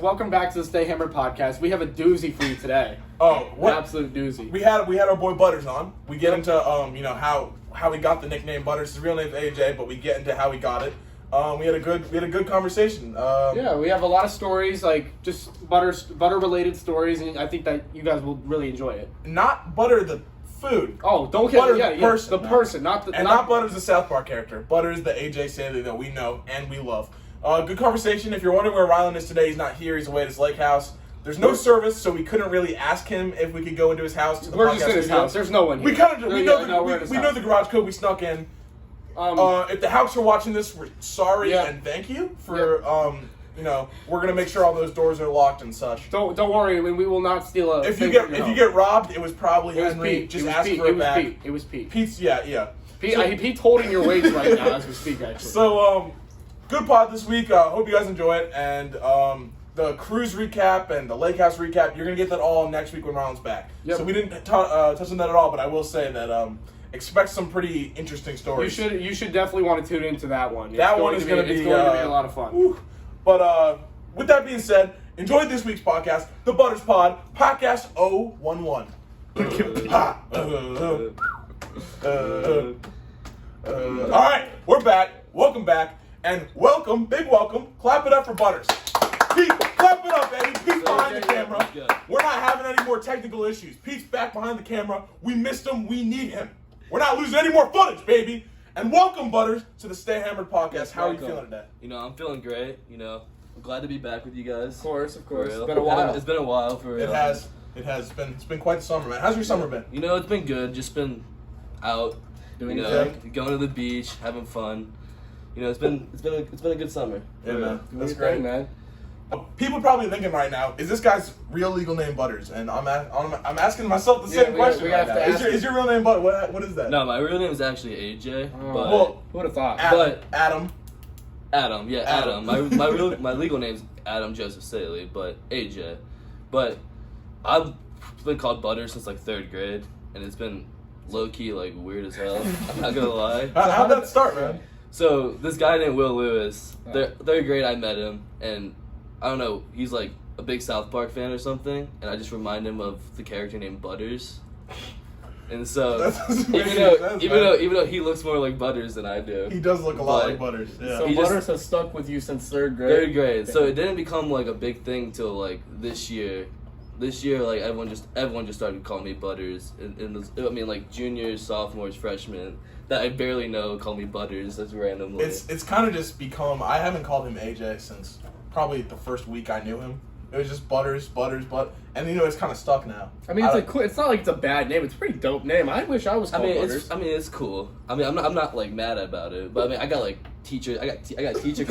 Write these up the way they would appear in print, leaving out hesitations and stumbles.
welcome back to the Stay Hammered podcast. We have a doozy for you today. Oh, what? An absolute doozy. We had our boy Butters on. We get into how he got the nickname Butters. His real name's AJ, but we get into how he got it. We had a good conversation. Yeah, we have a lot of stories, like just butter related stories, and I think that you guys will really enjoy it. Not Butter the food. Oh, don't get Butter the person, the person, not Butters the South Park character. Butters the AJ Staley that we know and we love. Good conversation. If you're wondering where Rylan is today, he's not here. He's away at his lake house. There's no service, so we couldn't really ask him if we could go into his house. We're just in his house. There's no one here. We know the garage code. We snuck in. If the house are watching this, we're sorry and thank you for we're gonna make sure all those doors are locked and such. Don't worry, we will not steal a. If you get robbed, it was probably Henry just asking for a bag. It was Pete. Pete's yeah. Pete's holding your weight right now as we speak. Actually. So good pod this week. Hope you guys enjoy it, and the cruise recap and the lake house recap. You're gonna get that all next week when Rylan's back. Yep. So we didn't touch on that at all, but I will say that expect some pretty interesting stories. You should definitely want to tune into that one. It's going to be a lot of fun. Whew. But with that being said, enjoy this week's podcast, the Butters Pod, podcast 011. All right, we're back. Welcome back. And big welcome. Clap it up for Butters. Pete, clap it up, baby. Pete's behind the camera. We're not having any more technical issues. Pete's back behind the camera. We missed him. We need him. We're not losing any more footage, baby. And welcome, Butters, to the Stay Hammered podcast. How are you feeling today? I'm feeling great. I'm glad to be back with you guys. Of course. It's been a while. It's been a while for real. It has. It's been quite the summer, man. How's your summer been? It's been good. Just been out, going to the beach, having fun. It's been a good summer. Yeah, man. That's great, man. People probably thinking right now, is this guy's real legal name Butters? And I'm asking myself the same question right now. Is your real name Butters? What is that? No, my real name is actually AJ. Well, who would have thought? Adam. Adam. My legal name's Adam Joseph Staley, but AJ. But I've been called Butters since like 3rd grade, and it's been low key like weird as hell. I'm not gonna lie. How'd that start, man? So this guy named Will Lewis, 3rd grade, I met him, and I don't know, he's like a big South Park fan or something, and I just remind him of the character named Butters. And so even though he looks more like Butters than I do, he does look a lot like Butters. Yeah. So Butters has stuck with you since 3rd grade. 3rd grade. So it didn't become like a big thing till like this year. This year, like everyone just started calling me Butters. Like juniors, sophomores, freshmen that I barely know call me Butters. That's randomly. It's kind of just become. I haven't called him AJ since probably the first week I knew him. It was just Butters, and it's kind of stuck now. I mean, it's not like it's a bad name. It's a pretty dope name. I wish I was called Butters. It's cool. I'm not like mad about it. But I got like teacher. I got teacher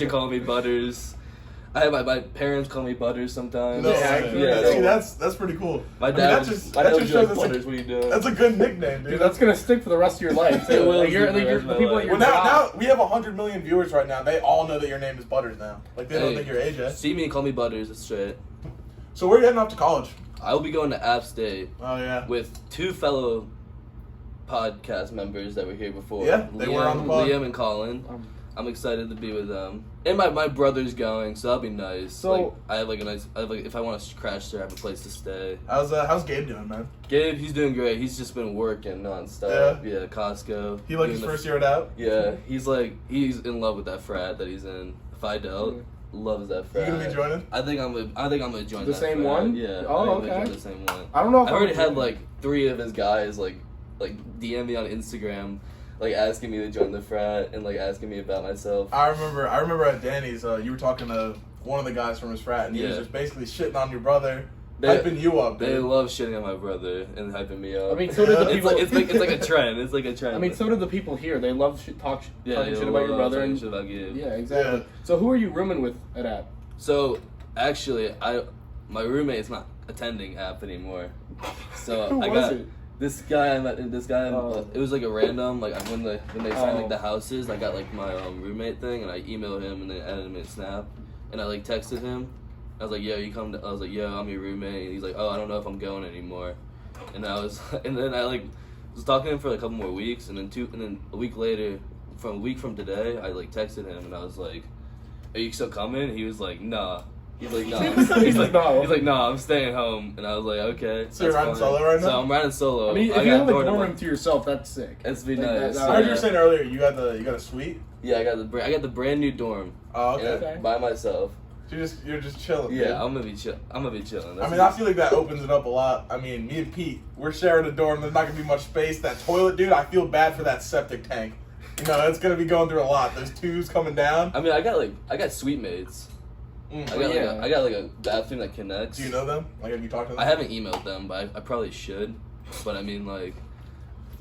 calling me Butters. I have my parents call me Butters sometimes. No, see, that's pretty cool. My dad just shows shows Butters. What are you doing? That's a good nickname, dude. That's gonna stick for the rest of your life. It will. Now we have 100 million viewers right now. They all know that your name is Butters now. Like they don't think you're AJ. See me and call me Butters. That's straight. So where are you heading off to college? I will be going to App State. Oh yeah. With 2 fellow podcast members that were here before. Yeah, they were on the pod. Liam and Colin. I'm excited to be with them. And my brother's going, so that'll be nice. So I have if I want to crash there, I have a place to stay. How's Gabe doing, man? Gabe, he's doing great. He's just been working nonstop. Yeah, Costco. He like his first year out? Yeah, he's in love with that frat that he's in. Phi loves that frat. You gonna be joining? I think I'm gonna join the that same frat. one. Yeah. Oh, okay. Join the same one. I don't know if I already had like 3 of his guys like DM me on Instagram. Like asking me to join the frat and like asking me about myself. I remember at Danny's, you were talking to one of the guys from his frat, and he was just basically shitting on your brother, hyping you up. Dude. They love shitting on my brother and hyping me up. I mean, so did the people. It's like a trend. It's like a trend. I mean, so did the people here. They love talking shit about your brother and shit about Gabe. Yeah, exactly. Yeah. So who are you rooming with at App? So actually, my roommate's not attending App anymore. So Who was it? This guy I met. It was like a random. Like when they signed like the houses, I got like my roommate thing, and I emailed him and then added him in Snap, and I like texted him. I was like, "Yo, you come?" I was like, "Yo, I'm your roommate," and he's like, "Oh, I don't know if I'm going anymore." And then I like was talking to him for like a couple more weeks, and then a week later, a week from today, I like texted him and I was like, "Are you still coming?" And he was like, "Nah." He's like, no. He's like, no. He's like, no, I'm staying home. And I was like, okay. So you're that's riding fine. solo right now? So I'm riding solo. I mean, if got you have a door to dorm my- room to yourself, that's sick. That's be Like, nice. I heard you were saying earlier you got a suite. Yeah, I got the brand new dorm. Oh, okay. Okay. By myself. So you're just chilling. Yeah, dude. I'm gonna be chilling. I mean, I feel like that opens it up a lot. I mean, me and Pete, we're sharing a dorm. There's not gonna be much space. That toilet, dude, I feel bad for that septic tank. You know, it's gonna be going through a lot. Those tubes coming down. I mean, I got suite mates. I got like a bathroom that connects. Do you know them? Like, have you talked to them? I haven't emailed them, but I probably should. But I mean, like,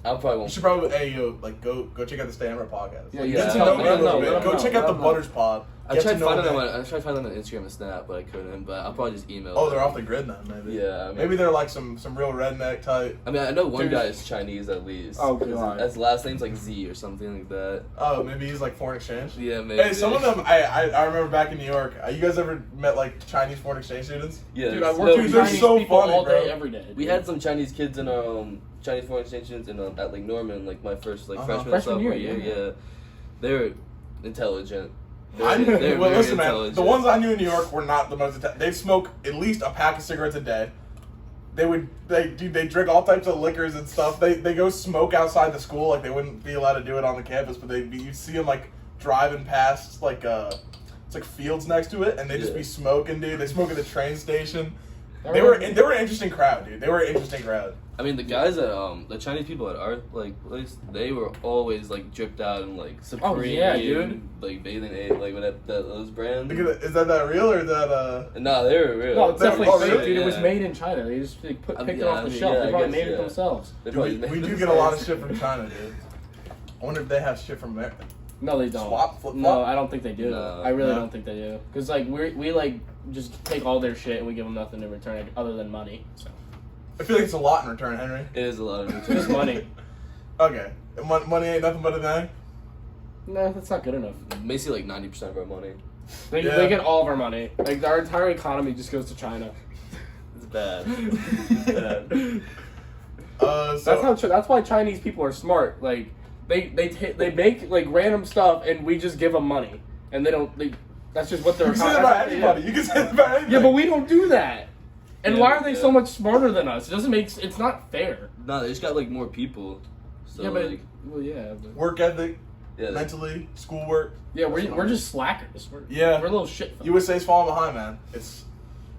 I probably You won't. should probably, go check out the Stammer podcast. Yeah, Like, yeah, get to know me a little no, bit. no, Go no, check no, out the no. Butters pod. I Get tried to know finding them. them. I tried finding them on Instagram and Snap, but I couldn't. But I'll probably just email. Oh, them. they're off the grid then, maybe. Yeah, I mean, Maybe they're like some real redneck type. I mean, I know one Dude. guy is Chinese at least. Oh, God. His last name's like Z or something like that. Oh, maybe he's like foreign exchange. Yeah, maybe. Hey, some of them, I remember back in New York. You guys ever met like Chinese foreign exchange students? Yeah, Dude, I so work Dude, with they're Chinese so people funny, all day, bro. every day. we had some Chinese kids in Chinese foreign exchange students at like Norman, like my first like freshman and Freshman sophomore year, year. Yeah, they're intelligent. I knew, They're well, very listen, man. intelligent. The ones I knew in New York were not the most. They'd smoke at least a pack of cigarettes a day. They drink all types of liquors and stuff. They go smoke outside the school, like they wouldn't be allowed to do it on the campus, but you see them like driving past like it's like fields next to it, and they just Yeah. be smoking, dude. They smoke at the train station. I They were remember- an interesting crowd, dude. They were an interesting crowd. I mean, the guys at the Chinese people at our like place, they were always like dripped out in like Supreme, Oh, yeah, dude. like bathing ape, like whatever those brands. Is that real or is that No, they were real. No, it's They're- definitely oh, fake, really? dude. It was Yeah. made in China. They just picked it Yeah, off the shelf. yeah, They I probably guess, made it yeah. themselves. They Dude, probably we made do it get a lot of themselves. shit from China, dude. I wonder if they have shit from America. No, they don't. Swap, flip, No, flop? I don't think they do. No. I really No? don't think they do. Because like we like just take all their shit and we give them nothing in return like, other than money. So I feel like it's a lot in return, Henry. It is a lot of just return. money. Okay. Money ain't nothing but a thing? No, that's not good enough. Basically, like 90% of our money. They Yeah. get all of our money. Like our entire economy just goes to China. It's bad. Bad. That's why Chinese people are smart. Like they make like random stuff and we just give them money and they don't. That's just what You they're. can say that about anybody. You can say that about anything. Yeah, but we don't do that. And Yeah, why are they yeah. so much smarter than us? It doesn't make. It's not fair. No, they just got like more people. So yeah, but like, well, yeah, but, Work ethic, yeah, mentally, schoolwork. yeah, That's we're fine. just slackers. Yeah. We're a little shit. USA's falling behind, man. It's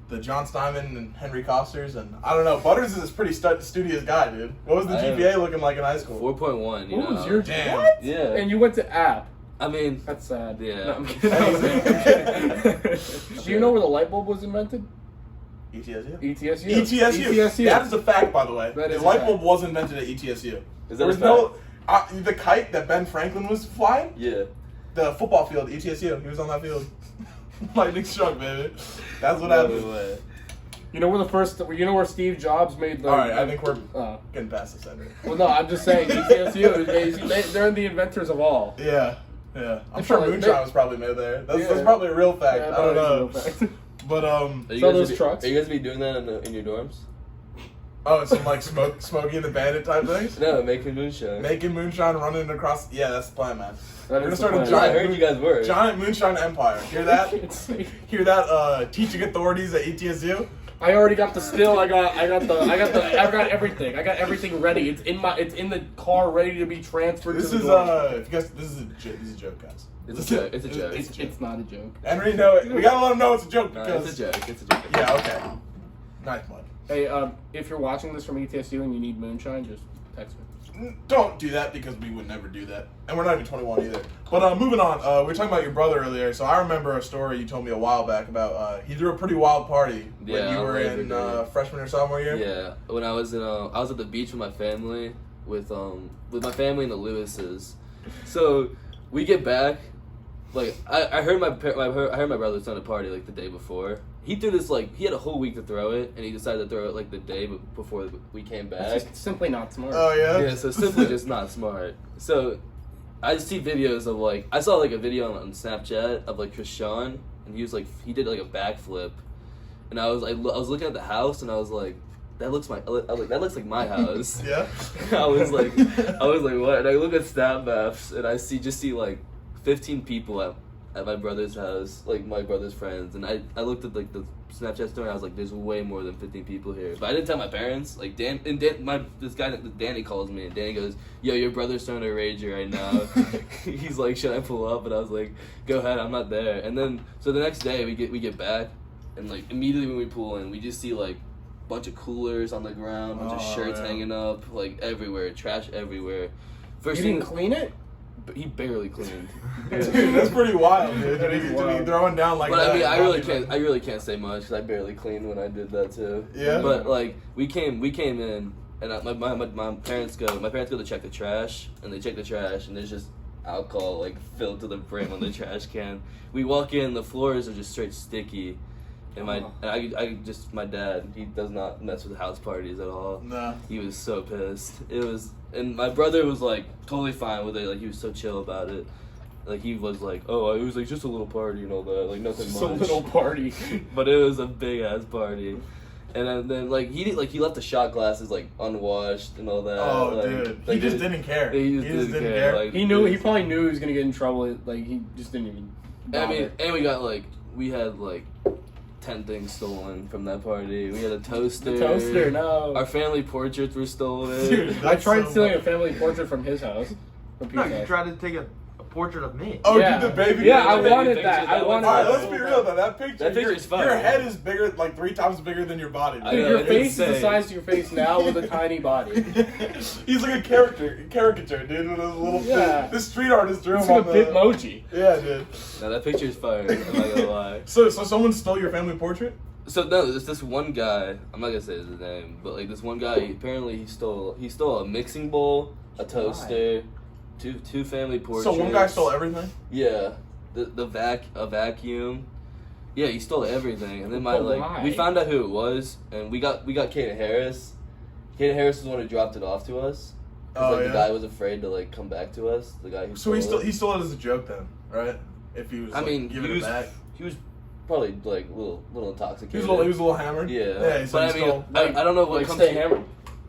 the John Steinman and Henry Costers, and I don't know. Butters is a pretty studious guy, dude. What was the I am. GPA looking like in high school? 4.1. You What know. was your Damn. what? Yeah. And you went to App. I mean, That's sad. Yeah. No, I'm kidding. Do you know where the light bulb was invented? ETSU. ETSU. ETSU. That is a fact, by the way. That The is a light fact. bulb was invented at ETSU. Is that There a was no the kite that Ben Franklin was flying. yeah. The football field, ETSU. He was on that field. Lightning struck, baby. That's what No happened. way. You know where the first? You know where Steve Jobs made the? All right, I think we're Oh. getting past this, Henry. Well, no, I'm just saying ETSU. They're the inventors of all. Yeah, yeah. I'm They sure probably- moonshine they- was probably made there. That's Yeah. probably a real fact. Yeah, I don't that is a know. real fact. But Are you Sell guys those be, trucks? Are you guys be doing that in your dorms? oh, some like Smokey and the Bandit type things. No, making moonshine. Making moonshine, running across. Yeah, that's the plan, man. That We're is gonna the start a plan. I giant, heard you guys were. giant moonshine empire. Hear that? It's like- Hear that? Teaching authorities at ETSU. I already got the still. I got everything. I got everything ready. It's in the car, ready to be transferred. This to the is dorm. if you guys, this is a joke, guys. It's a joke. It's a joke. It's not a joke. Henry, no, we gotta let him know it's a joke No, because it's a joke. It's a joke. yeah, okay. Nice one. Hey, if you're watching this from ETSU and you need moonshine, just text me. Don't do that because we would never do that, and we're not even 21 either. But moving on, we were talking about your brother earlier. So I remember a story you told me a while back about he threw a pretty wild party when Yeah, you were Labor in Day. freshman or sophomore year. Yeah, when I was at the beach with my family, with my family and the Lewises. So we get back, like I heard my brother throwing a party like the day before. He threw this he had a whole week to throw it, and he decided to throw it like the day before we came back. It's just simply not smart. Oh yeah. Yeah, so simply just not smart. So I just see videos of I saw a video on Snapchat of Krishan, and he did a backflip, and I was looking at the house and I was like, that looks like my house. Yeah. I was like what? And I look at Snap Maps and I see 15 people at my brother's house, like my brother's friends, and I looked at like the Snapchat story and I was like, there's way more than 15 people here. But I didn't tell my parents. Like this guy Danny calls me and Danny goes, yo, your brother's throwing a rager right now. He's like, should I pull up? And I was like, go ahead, I'm not there. And then so the next day we get back, and like immediately when we pull in, we just see like a bunch of coolers on the ground, bunch of shirts hanging up, like everywhere, trash everywhere. First You didn't clean it? He barely cleaned. Dude, that's pretty wild, dude. To be throwing down like but that. I mean, I really can't say much because I barely cleaned when I did that too. Yeah. But like we came in, and my parents go to check the trash, and they check the trash, and there's just alcohol like filled to the brim on the trash can. We walk in, the floors are just straight sticky. And my dad, he does not mess with house parties at all. Nah. He was so pissed. And my brother was like totally fine with it. Like he was so chill about it. Like he was like, oh, it was like just a little party and all that. Like nothing Just much. a little party. But it was a big ass party. And then like he left the shot glasses like unwashed and all that. Oh, like, dude, like, he just didn't care. He just didn't care. Like, He probably knew he was gonna get in trouble. Like he just didn't even bother. I mean, and we had 10 things stolen from that party. We had a toaster. The toaster, no. Our family portraits were stolen. Dude, I tried so stealing much. a family portrait from his house. From No, Pete's you house. tried to take a portrait of me. Oh, Yeah. dude, the baby. Yeah, I picture. wanted picture, that. I that wanted was- Alright, that. let's be real though. That picture, picture's fire. your head is bigger, like 3 times bigger than your body. I Dude, know, your it's face is the insane. size of your face now with a tiny body. He's like a caricature, dude, with a little. Yeah. This street artist drew It's him like on a the. Bitmoji. Yeah, dude. No, that picture's fire. I'm not gonna lie. So someone stole your family portrait? So no, there's this one guy. I'm not gonna say his name, but like this one guy. Apparently, he stole a mixing bowl, a toaster, two family portraits. So one guy stole everything? Yeah, a vacuum. Yeah, he stole everything, and then But why? we found out who it was, and we got Kaden Harris. Kaden Harris is the one who dropped it off to us. 'Cause, Oh, the yeah? guy was afraid to come back to us. The guy who So he stole stole it. it as a joke then, right? If he was I mean, giving he it back. was probably a little He intoxicated. was a little hammered. Yeah, So but he I mean, stole. I don't know what Like comes stay to hammered.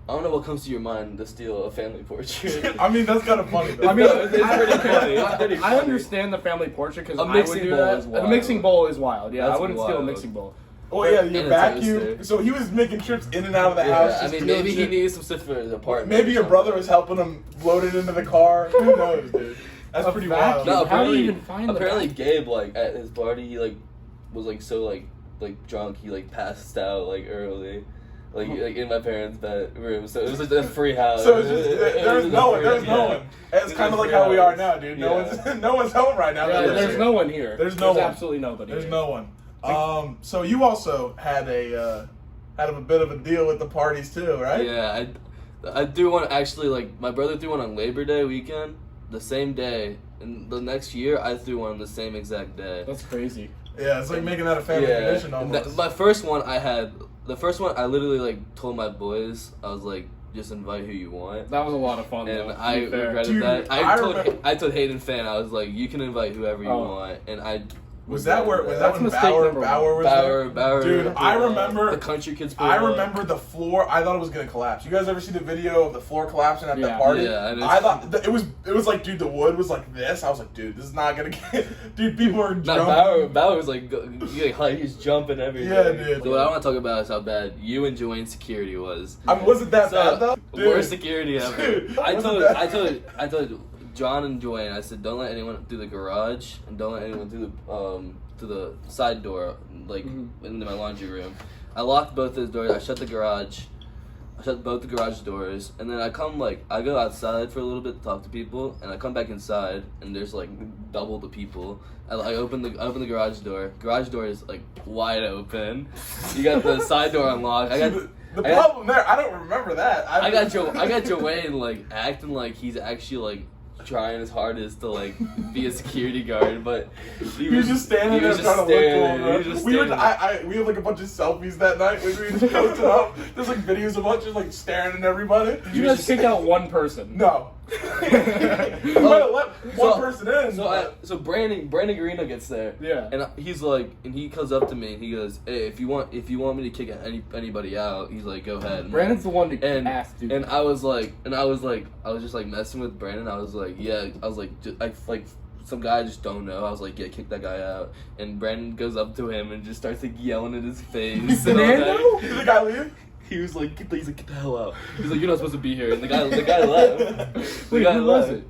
I don't know what comes to your mind to steal a family portrait. I mean, that's kind of funny though. I mean, It's pretty funny. It's pretty I funny. understand the family portrait because A I would mixing do bowl that. is A wild. mixing bowl is wild. Yeah, That's I wouldn't steal a wild. mixing bowl. Oh yeah, And your a vacuum. toaster. So he was making trips in and out of the Yeah, house. I just mean, stealing maybe he shit. needed some stuff for his apartment. Maybe or your something. brother was helping him load it into the car. Who knows, dude? That's A pretty vacuum? wild. No, How do you apparently, even find the apparently vacuum? Gabe at his party he was so drunk he passed out early. Like in my parents' bedroom, so it was just a free house. So it's just, there's was no a one. free- There's no yeah. one. It's was kind a of like free how we are house. now, dude. Yeah. No one's home right now. Yeah, That's there's it. no one here. There's no one. absolutely nobody. There's here. no one. So you also had a bit of a deal with the parties too, right? Yeah, I threw one actually. My brother threw one on Labor Day weekend, the same day, and the next year I threw one on the same exact day. That's crazy. Yeah, it's like making that a family tradition And almost. my first one I literally told my boys, I was like, just invite who you want. That was a lot of fun. And though, to I be fair. regretted Dude, that. I I told Hayden Fan, I was like, you can invite whoever you Oh. want, and I. was that when That's mistake Bauer number one. was there? Bauer? Dude, I remember the country kids. I remember the floor. I thought it was gonna collapse. You guys ever see the video of the floor collapsing at Yeah. that party? Yeah, and I thought it was like, dude, the wood was like this. I was like, dude, this is not gonna get. Dude, people are No, jumping. Bauer was he's jumping everything. Yeah, dude. So what I want to talk about is how bad you and Joanne's security was. I mean, was it that bad though? Dude. Worst security ever. Dude, I wasn't told that- I told John and Joanne, I said, don't let anyone through the garage and don't let anyone through the side door, into my laundry room. I locked both those doors. I shut the garage. I shut both the garage doors, and then I go outside for a little bit to talk to people, and I come back inside, and there's double the people. I open the garage door. Garage door is wide open. You got the side door unlocked. See, the problem there, I don't remember that. I got Joanne acting like he's actually trying his hardest to be a security guard, but He was just standing he there was trying just to look staring cool, there. bro. He was just We standing had a bunch of selfies that night. We just posted up. There's videos of us just staring at everybody. You guys picked out one person. No. We might have let one person in. So Brandon Garino gets there. Yeah. And he's and he comes up to me and he goes, "Hey, if you want me to kick anybody out, he's like, go ahead." Brandon's the one to and ask, dude. and I was just messing with Brandon. I was like, yeah. I was some guy I just don't know. I was like, yeah, kick that guy out. And Brandon goes up to him and just starts like yelling in his face. And all that. Did the guy leave? He was like, get the hell out. He's like, you're not supposed to be here. And the guy left. The guy left.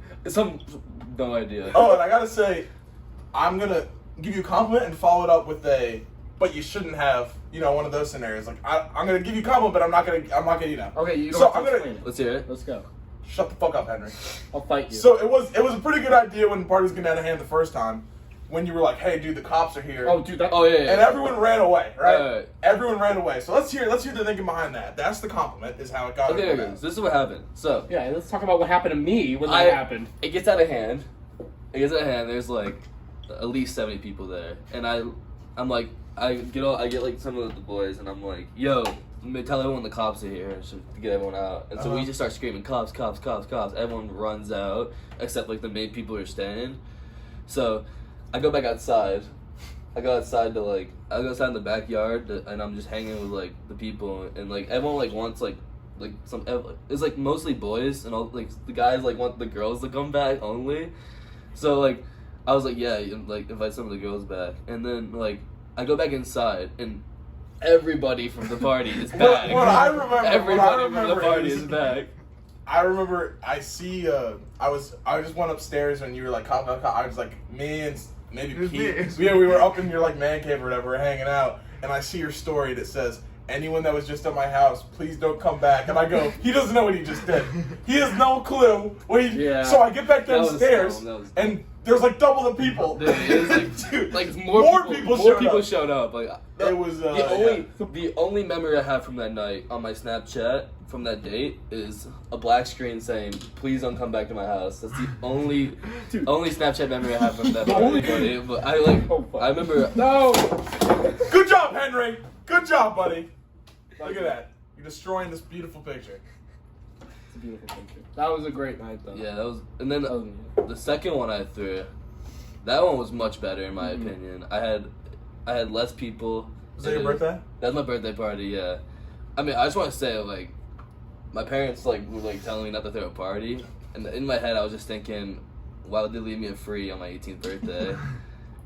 No idea. Oh, and I gotta say, I'm gonna give you a compliment and follow it up with but you shouldn't have, one of those scenarios. Like, I'm gonna give you a compliment, but I'm not gonna, Okay, you don't So have to I'm gonna- explain it. Let's hear it. Let's go. shut the fuck up, Henry. I'll fight you. So it was a pretty good idea when the party was getting out of hand the first time, when you were like, hey, dude, the cops are here. oh, dude, Oh, yeah. And everyone ran away, right? Right. Everyone ran away. So let's hear the thinking behind that. That's the compliment, is how it got Okay, over okay. that. So this is what happened. So yeah, and let's talk about what happened to me when that happened. It gets out of hand. There's like at least 70 people there, and I'm like, I get like some of the boys, and I'm like, yo, tell everyone the cops are here to get everyone out. And so we just start screaming, cops, cops, cops, cops. Everyone runs out, except like the main people who are staying. So I go back outside. I go outside in the backyard, and I'm just hanging with like the people, and like everyone like wants like it's like mostly boys, and all like the guys like want the girls to come back only. So like I was like, yeah, like invite some of the girls back, and then like I go back inside, and everybody from the party is back. What I remember, everybody from the party is back. I remember I just went upstairs and you were like, cop, cop, cop. I was like, me and maybe It was Pete. me. Yeah, we were up in your like man cave or whatever, hanging out, and I see your story that says, anyone that was just at my house, please don't come back. And I go, he doesn't know what he just did. He has no clue what he. Yeah. So I get back That was downstairs, dumb. and there's like double the people. Dude, it was like, Dude, like more people showed up. Like It was the only memory I have from that night on my Snapchat from that date is a black screen saying, "Please don't come back to my house." That's the only Snapchat memory I have from that party. But I I remember. No! Good job, Henry. Good job, buddy. Look at that. You're destroying this beautiful picture. It's a beautiful picture. That was a great night, though. Yeah, that was. And then That was the second one I threw, that one was much better in my opinion. I had less people. Was that your birthday? That was my birthday party. Yeah. I mean, I just want to say like, my parents were telling me not to throw a party, and in my head I was just thinking, why would they leave me a free on my 18th birthday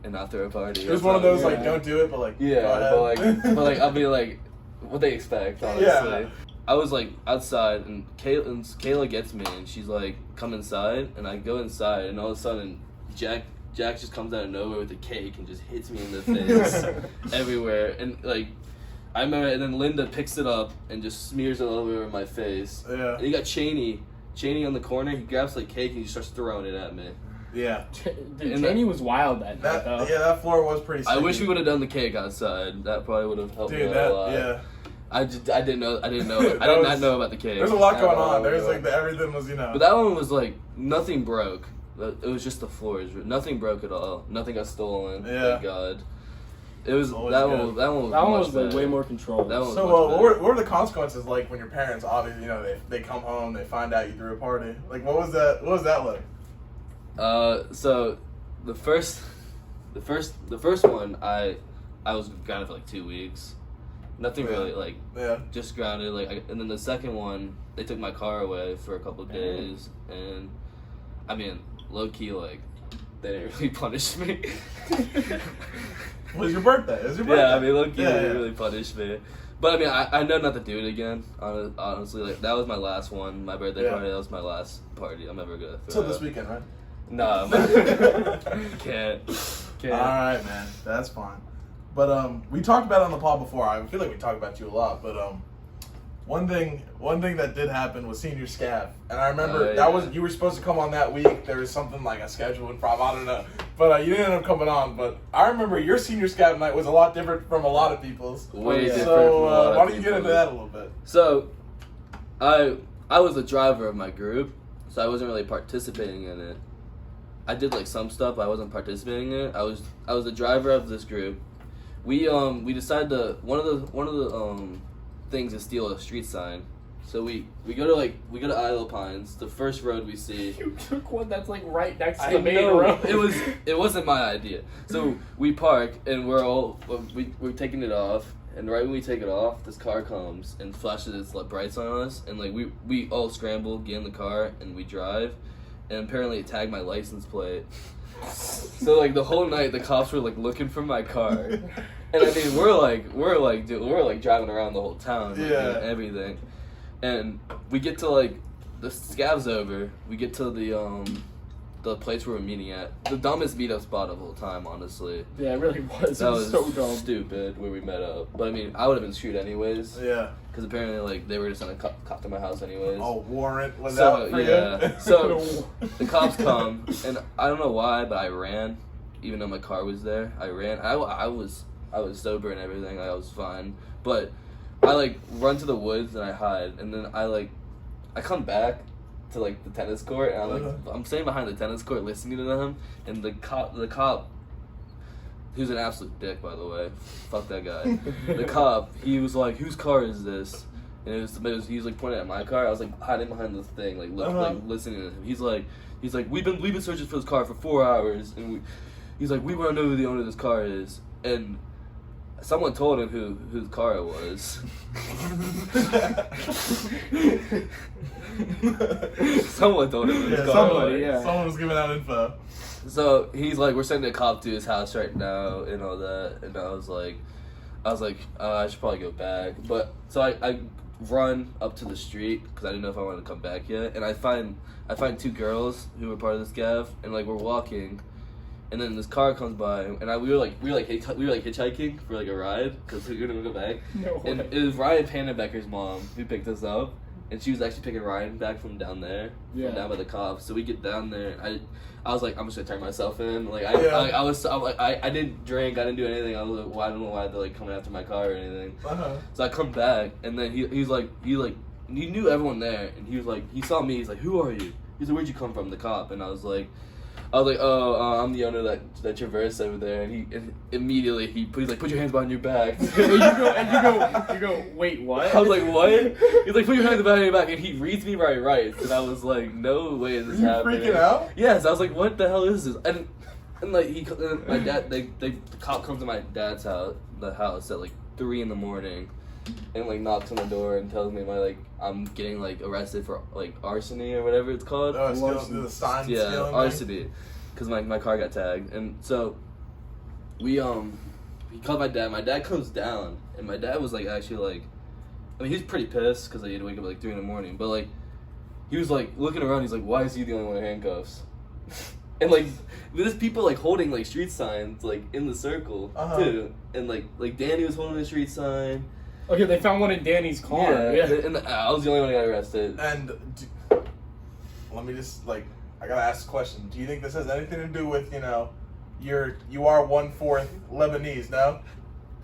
and not throw a party? It was one of those Yeah. don't do it, but like Yeah, go ahead. but like I'll be like, what they expect, honestly. Yeah. I was like outside, and Kayla gets me, and she's like, come inside, and I go inside, and all of a sudden Jack just comes out of nowhere with a cake and just hits me in the face everywhere, and like I remember, and then Linda picks it up and just smears it all over my face. Yeah. And you got Cheney on the corner. He grabs like cake and he starts throwing it at me. Yeah. Dude, And Cheney was wild that night, though. That floor was pretty I wish we sticky. would have done the cake outside. That probably would have helped me Dude, out a lot. yeah. I didn't know. I did That not was- know about the cake. There's a lot at going all. on. There's like everything was, But that one was like nothing broke. It was just the floors. Nothing broke at all. Nothing got stolen. Yeah. Thank God. It was Always that good. one. That one was. That one much was like, better. way more controlled. That one was So, much what better. were the consequences like when your parents obviously they come home, they find out you threw a party? Like what was that like? So the first one I was grounded for like 2 weeks. Nothing really, like Yeah. just grounded. And then the second one, they took my car away for a couple of days, and I mean, low key, like they didn't really punish me. It was your birthday. It was your birthday. Yeah, I mean, low key, Yeah, they yeah. didn't really punish me. But I mean, I know not to do it again. Honestly, like that was my last one. My birthday Yeah. party. That was my last party I'm ever gonna throw. So this weekend, right? No, can't. All right, man. That's fine. But we talked about it on the pod before. I feel like we talked about you a lot. But one thing that did happen was senior scav, and I remember you were supposed to come on that week. There was something like a schedule improv. I don't know, but you didn't end up coming on. But I remember your senior scav night was a lot different from a lot of people's. Way different So from a lot of why don't you get into people's. that a little bit? So, I was the driver of my group, so I wasn't really participating in it. I did like some stuff, but I wasn't participating in it. I was the driver of this group. We decided to one of the things is steal a street sign. So we go to Isle of Pines, the first road we see. You took one that's like right next to I the main know. road. It wasn't my idea. So we park and we're taking it off, and right when we take it off, this car comes and flashes its brights on us, and like we all scramble, get in the car, and we drive, and apparently it tagged my license plate. So like the whole night, the cops were like looking for my car, and I mean we're driving around the whole town, like, Yeah. and everything, and we get to like the scav's over. We get to the place where we're meeting at. The dumbest meetup spot of all time, honestly. Yeah, it really was. That It was so dumb. stupid where we met up. But I mean, I would have been screwed anyways. Yeah. Because apparently, like, they were just gonna cop to my house anyways. Oh, warrant was So, out for yeah. you. So the cops come, and I don't know why, but I ran, even though my car was there. I ran. I was sober and everything. I was fine, but I like run to the woods and I hide, and then I come back to like the tennis court, and I'm standing behind the tennis court listening to them, and the cop. Who's an absolute dick, by the way. Fuck that guy. The cop, he was like, "Whose car is this?" And he was like pointing at my car. I was like hiding behind this thing, like listening to him. He's like, we've been searching for this car for 4 hours, and he's like, we want to know who the owner of this car is. And someone told him whose car it was. Someone told him whose car somebody, it was. yeah. Someone was giving out info. So he's like, we're sending a cop to his house right now and all that. And I was like, I should probably go back. But so I run up to the street because I didn't know if I wanted to come back yet. And I find 2 girls who were part of this gav, and like we're walking, and then this car comes by, and we were hitchhiking for like a ride because we were gonna go back. No way. And it was Ryan Panenbecker's mom who picked us up. And she was actually picking Ryan back from down there, from down by the cops. So we get down there, and I was like, I'm just gonna turn myself in. Like I didn't drink, I didn't do anything. I was like, well, I don't know why they're like coming after my car or anything. So I come back, and then he knew everyone there, and he saw me. He's like, who are you? He's like, where'd you come from? The cop. And I was like, oh, I'm the owner of that Traverse over there. And immediately he's like, put your hands behind your back. And you go, wait, what? I was like, what? He's like, put your hands behind your back, and he reads me my rights, and I was like, no way is this happening. Freaking out? Yes, I was like, what the hell is this? And like my dad, the cop comes to my dad's house, at like 3 a.m. and like knocks on the door and tells me I'm getting like arrested for like arson or whatever it's called. Oh, stealing the sign. Yeah, stealing arson, because my car got tagged. And so he called my dad. My dad comes down, and my dad was like actually like, I mean, he was pretty pissed because he had to wake up at like 3 a.m. But like he was like looking around. He's like, why is he the only one in handcuffs? And like there's people like holding like street signs like in the circle too, and like Danny was holding a street sign. Okay, they found one in Danny's car. Yeah. And I was the only one who got arrested. And let me just I gotta ask a question. Do you think this has anything to do with you are 1/4 Lebanese? No.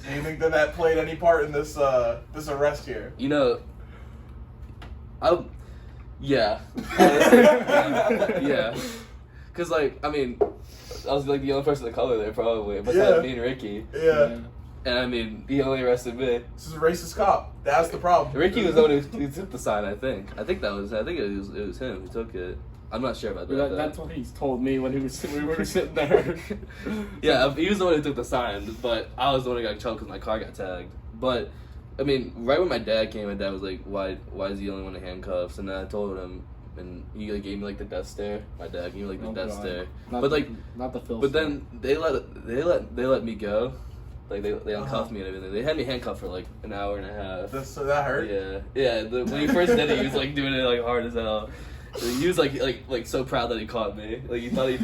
Do you think that played any part in this this arrest here? Yeah. Yeah. Cause like I mean, I was like the only person of color there probably, besides me and Ricky. Yeah. And I mean, he only arrested me. This is a racist cop. That's the problem. Ricky was the one who took the sign. I think it was him who took it. I'm not sure about that. That's what he's told me when we were sitting there. Yeah, he was the one who took the sign, but I was the one who got in trouble because my car got tagged. But I mean, right when my dad came, my dad was like, "Why is he the only one in handcuffs?" And then I told him, and he like gave me like the death stare. My dad gave me like the death stare. Not the Phil. But then they let me go. Like they uncuffed me and everything. They had me handcuffed for like an hour and a half. So that hurt? Yeah. When he first did it, he was like doing it like hard as hell. He was like so proud that he caught me. Like he thought he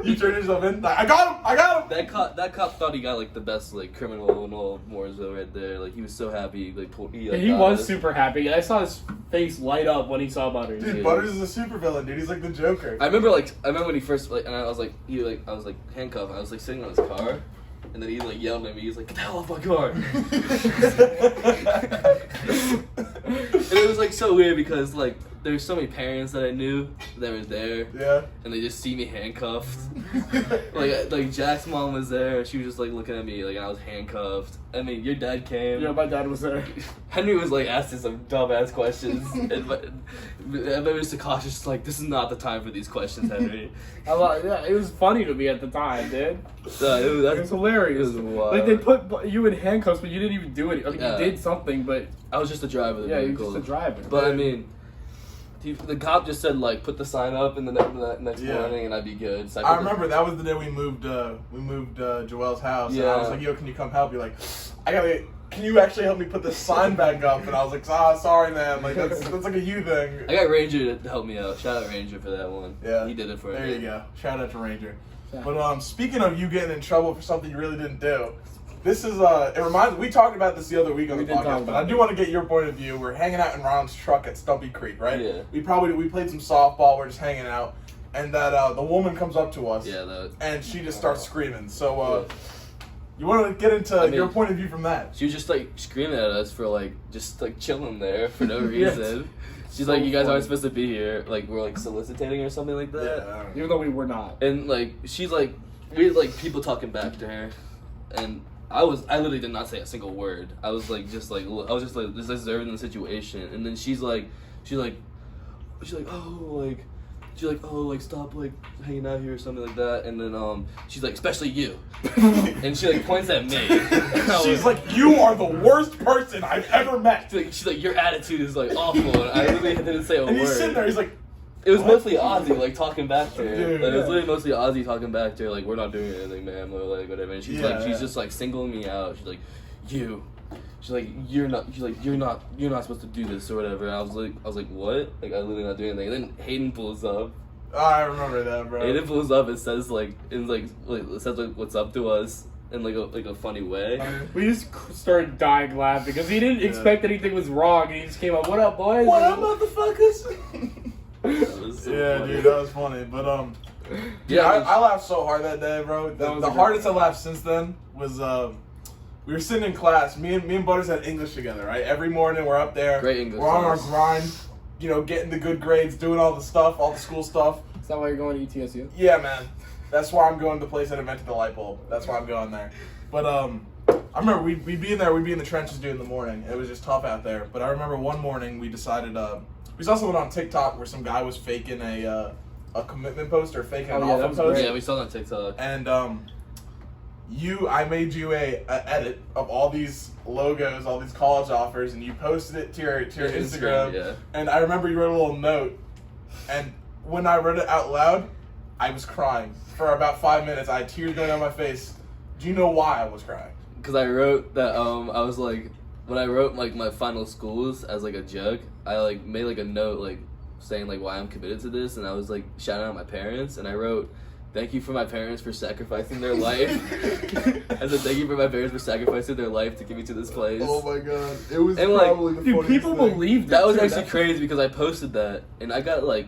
You turned yourself in. Like, I got him. That cop thought he got like the best like criminal in all Mooresville right there. Like he was so happy. He was super happy. I saw his face light up when he saw Butters. Dude, Butters is a supervillain, dude. He's like the Joker. I remember when he first and I was like handcuffed. I was like sitting on his car. And then he like yelled at me. He's like, "Get the hell off my car!" And it was like so weird because like there's so many parents that I knew that were there. Yeah. And they just see me handcuffed. like Jack's mom was there. She was just like looking at me like I was handcuffed. I mean, your dad came. Yeah, my dad was there. Henry was like asking some dumbass questions, and Mr. Kosh was like, "This is not the time for these questions, Henry." It was funny to me at the time, dude. It was hilarious. It was wild. Like they put you in handcuffs, but you didn't even do it. I mean, you did something, but I was just a driver of the vehicle. vehicle. You were just a driver. But I mean, The cop just said like put the sign up in the next morning and I'd be good. So I remember that was the day we moved Joel's house. And I was like, yo, can you come help? You're like, can you actually help me put this sign back up? And I was like, sorry, man. Like that's like a you thing. I got Ranger to help me out. Shout out Ranger for that one. Yeah, he did it for me. There you go. Shout out to Ranger. Yeah. But speaking of you getting in trouble for something you really didn't do, this is we talked about this the other week on the podcast, but I do want to get your point of view. We're hanging out in Rylan's truck at Stumpy Creek, right? Yeah. We played some softball. We're just hanging out, and that the woman comes up to us. Yeah. And she just starts screaming. So. You want to get into your point of view from that? She was just like screaming at us for like just like chilling there for no reason. She's so like, "You guys funny. aren't supposed to be here." Like we're like soliciting or something like that. Yeah. Even though we were not. And like she's like, we had like people talking back to her, and I literally did not say a single word. I was just observing the situation, and then she's like, oh, like stop like hanging out here or something like that, and then she's like, especially you, and she like points at me. She's like, you are the worst person I've ever met. She's like, your attitude is like awful, and I literally didn't say a word. And he's sitting there, he's like, it was mostly Ozzy like talking back to her. Dude, Like, it was literally mostly Ozzy talking back to her, like, we're not doing anything, ma'am, or like whatever. And she's she's just like singling me out. She's like, you. She's like, you're not supposed to do this or whatever. And I was like, what? Like, I'm literally not doing anything. And then Hayden pulls up. Oh, I remember that, bro. Hayden pulls up and says what's up to us in like a funny way. We just started dying laughing because he didn't expect anything was wrong, and he just came up, "What up, boys? What up, motherfuckers?" That was so funny. Dude, that was funny. But I laughed so hard that day, bro. The hardest I laughed since then was we were sitting in class. Me and Butters had English together, right? Every morning we're up there. Great English We're on our class. grind, getting the good grades, doing all the stuff, all the school stuff. Is that why you're going to ETSU? Yeah, man. That's why I'm going to the place that invented the light bulb. That's why I'm going there. But I remember we'd be in the trenches, dude, in the morning. It was just tough out there. But I remember one morning we decided we saw something on TikTok where some guy was faking a commitment post or faking an offer post. Yeah, we saw that on TikTok. And I made you a edit of all these logos, all these college offers, and you posted it to your Instagram. Yeah. And I remember you wrote a little note, and when I read it out loud, I was crying for about 5 minutes. I had tears going down my face. Do you know why I was crying? Because I wrote that I was like, when I wrote like my final schools as like a joke, I like made like a note like saying like why I'm committed to this, and I was like shouting out my parents, and I wrote, "Thank you for my parents for sacrificing their life." I said, "Thank you for my parents for sacrificing their life to get me to this place." Oh my god, it was And, probably the Dude, funniest people thing. believed That was too. actually crazy because I posted that, and I got like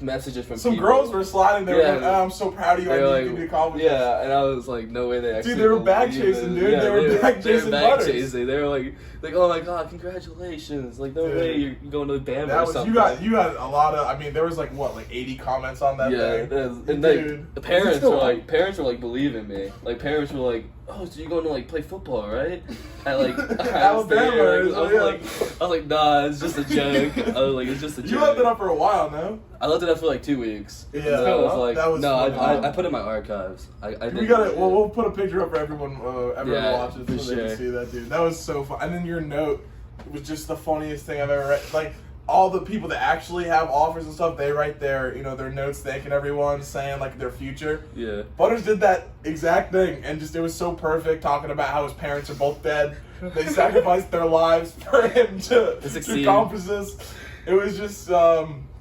messages from Some people. girls were sliding there. Yeah. Like, oh, I'm so proud of you. They I were knew you like, could accomplish this. yeah, and I was like, no way they actually. Dude, they were bag believe chasing, it. dude. Yeah, They were bag chasing Butters. chasing. They were like, oh my god, congratulations! Like, no Dude. way you're going to the band That or was something. you had a lot of. I mean, there was like 80 comments on that Yeah, thing. and Dude. like the parents still were on? like believing me. Like parents were like, oh, so you're going to like play football, right? At like Alabama, I was like, nah, it's just a joke. I was like, it's just a joke. You left it up for a while, no? I left it up for like 2 weeks. Yeah. And then I was like, That was no, funny. I put it in my archives. I We didn't got do it. Well, we'll put a picture up for everyone. Everyone Yeah, watches for so they sure. can see that, dude. That was so fun. And then your note was just the funniest thing I've ever read. Like all the people that actually have offers and stuff, they write their their notes thanking everyone, saying like their future. Yeah. Butters did that exact thing, and just it was so perfect, talking about how his parents are both dead. They sacrificed their lives for him to succeed. accomplish this. It was just,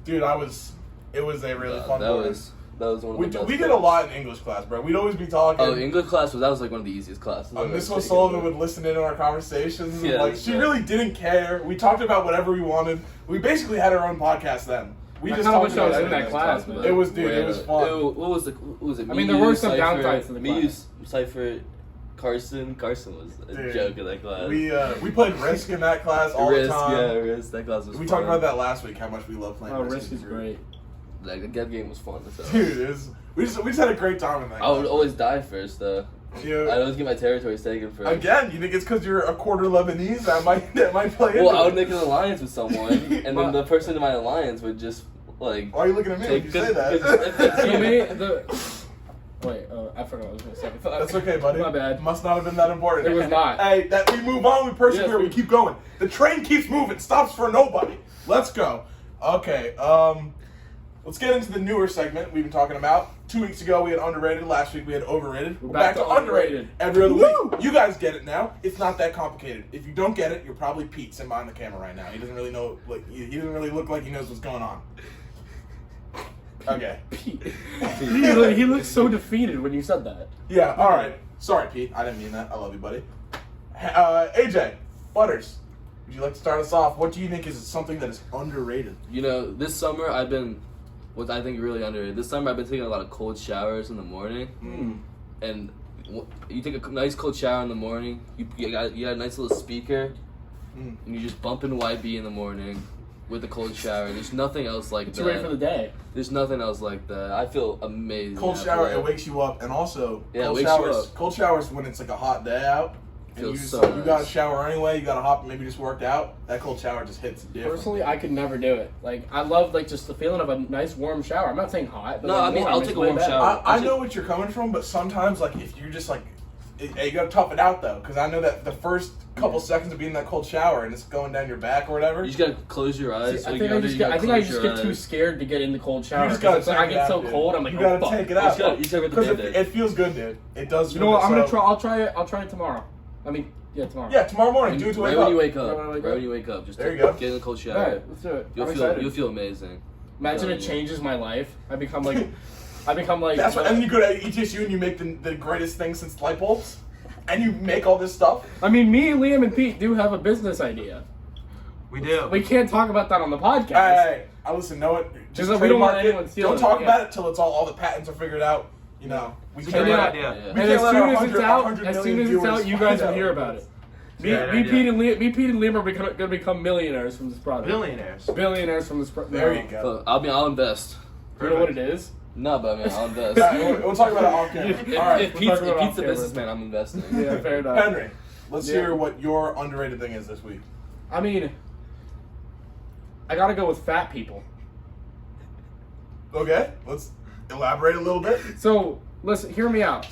dude, it was a really fun that morning. was one of the best We did a parts. lot in English class, bro. We'd always be talking. Oh, English class was like one of the easiest classes. I've Miss ever O'Sullivan taken. would listen in on our conversations. Yeah, Like that's she right. really didn't care. We talked about whatever we wanted. We basically had our own podcast then. We I just kinda talked wish I was about in that everything. class, Talking man. about It was, dude, it was fun. What was it? I mean, there were some downsides to the Me, class. Cypher, Carson was a Dude, joke in that class. We played Risk in that class all Risk, the time. yeah, Risk. That class was We fun. talked about that last week. How much we love playing. Oh, Risk Risk is in group. great. Like, that game was fun. So. Dude, we just had a great time in that. I would class. always die first, though. Yeah. I'd always get my territories taken first. Again, you think it's because you're a quarter Lebanese? That might play into Well, I would it. make an alliance with someone, and then the person in my alliance would just, like... Why are you looking at me when you say that? You made Wait, I forgot what I was going to say. That's okay, buddy. My bad. Must not have been that important. It was not. Hey, that we move on, we persevere, Yes, we keep going. The train keeps moving, stops for nobody. Let's go. Okay, let's get into the newer segment we've been talking about. 2 weeks ago we had underrated, last week we had overrated. We're back to underrated every other week. You guys get it now. It's not that complicated. If you don't get it, you're probably Pete sitting behind the camera right now. He doesn't really know, like, he doesn't really look like he knows what's going on. Okay. Pete. He looked so defeated when you said that. Yeah, alright. Sorry, Pete. I didn't mean that. I love you, buddy. AJ, Butters, would you like to start us off? What do you think is something that is underrated? You know, this summer I've been, what I think really underrated. This summer I've been taking a lot of cold showers in the morning, and you take a nice cold shower in the morning. You got a nice little speaker, and you just bump in YB in the morning with a cold shower. There's nothing else like that. It's ready for the day. There's nothing else like that. I feel amazing. Cold after shower, that. it wakes you up, and also Yeah, it wakes you up. Cold showers when it's like a hot day out. And Feels you so you got to nice. shower anyway. You got to hop. Maybe just worked out. That cold shower just hits different. Personally, I could never do it. Like, I love like just the feeling of a nice warm shower. I'm not saying hot, but No, like, I mean, warm I'll is take a way warm better. shower. I know what you're coming from, but sometimes like if you're just like, hey, you got to tough it out though, because I know that the first couple seconds of being in that cold shower and it's going down your back or whatever. You just gotta close your eyes. See, I think I just get too scared to get in the cold shower. You just gotta It's like, I take it get out, so dude. cold. I'm like, you oh, gotta fuck. take it out. You just gotta Because get the it feels good, dude. It does. You know what? I'm gonna so- try. I'll try it. I'll try it tomorrow. I mean, yeah, tomorrow. Yeah, tomorrow morning. Do it to Right wake when up. you wake up. Right when I wake Right up. when you wake up. Just There you go. get in the cold All shower. right, let's do it. I'm You'll excited. feel amazing. Imagine it changes my life. I become like. That's what. And then you go to ETSU and you make the greatest thing since light bulbs, and you make all this stuff. I mean, me, Liam, and Pete do have a business idea. We do. We can't talk about that on the podcast. Hey, I listen. Know it. Just Because we don't want trademark it. anyone stealing Don't talk it, about it till it's all the patents are figured out. You know, we And can't then- let idea. Yeah. We And can't as let soon our as it's 100 out, 100 as million soon as it's viewers out, you guys will find hear out. about it. Me, Yeah, me, yeah. Pete, and Liam are going to become millionaires from this product. Billionaires. Billionaires from this product. There you go. So, I'll invest. You know what it is? No, but I mean, I'll invest. Yeah, we'll talk about it off camera. If, All right, if we'll Pete's, talk about if it Pete's off the camera. businessman, I'm investing. Yeah, fair enough. Henry, let's Yeah. hear what your underrated thing is this week. I mean, I got to go with fat people. Okay, let's elaborate a little bit. So, listen, hear me out.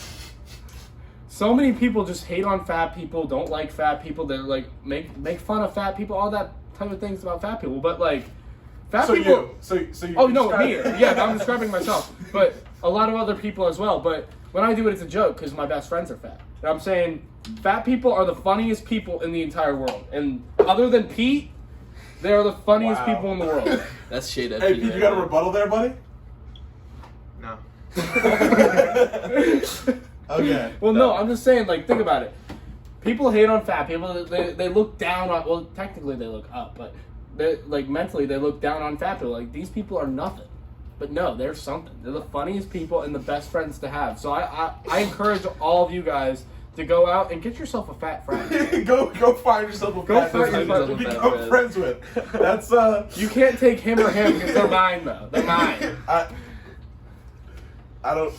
So many people just hate on fat people, don't like fat people. They're like make fun of fat people, all that type of things about fat people. But like, fat So people. you, so you. Oh no, me. describe- Yeah, I'm describing myself, but a lot of other people as well. But when I do it, it's a joke because my best friends are fat. And I'm saying, fat people are the funniest people in the entire world, and other than Pete, they are the funniest Wow. people in the world. That's shade at Hey, Pete Pete, you right got a now. rebuttal there, buddy? No. Okay. Well, no, I'm just saying, like, think about it. People hate on fat people. They look down on. Well, technically they look up, but like mentally they look down on fat people. Like these people are nothing. But no, they're something. They're the funniest people and the best friends to have. So I encourage all of you guys to go out and get yourself a fat friend. go find yourself a Go fat find friend yourself to a fat become friend. friends with. That's You can't take him or him because they're mine though. They're mine. I don't